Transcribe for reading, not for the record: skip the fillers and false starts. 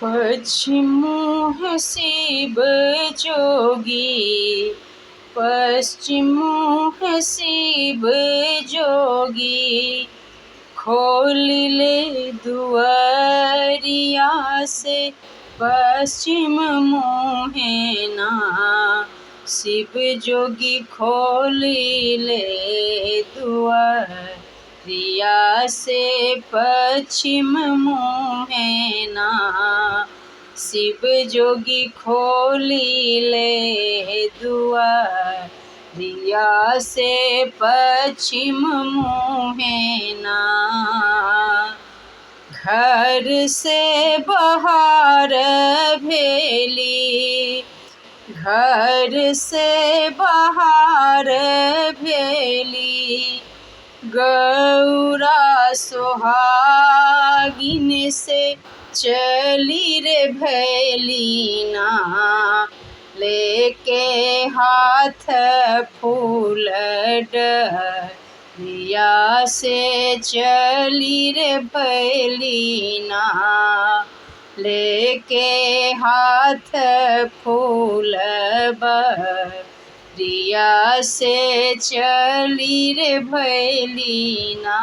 पश्चिम मुँह शिव जोगी, पश्चिम मुँह शिव जोगी, खोल ले दुआरिया से पश्चिम मुँहे ना। शिव जोगी खोल ले दुआरिया से पश्चिम मुँहे ना। शिव जोगी खोल ले दुआरिया से पश्चिम मुँहे ना। घर से बाहर भेली, घर से बाहर भेली, गौरा सोहागिन से चली रे भैली ना। लेके हाथ फूल डलिया से चली रे भैली ना। लेके हाथ फूल बरिया से चली रे भैली ना।